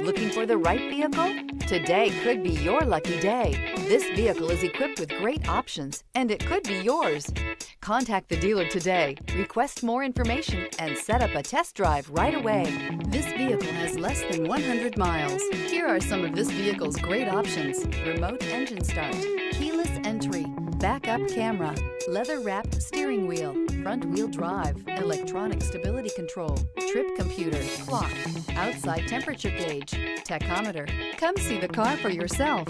Looking for the right vehicle? Today could be your lucky day. This vehicle is equipped with great options, and it could be yours. Contact the dealer today, request more information, and set up a test drive right away. This vehicle has less than 100 miles. Here are some of this vehicle's great options: remote engine start, keyless entry, backup camera, leather-wrapped steering wheel, front-wheel drive, electronic stability control, trip computer, clock, outside temperature gauge, tachometer. Come see the car for yourself.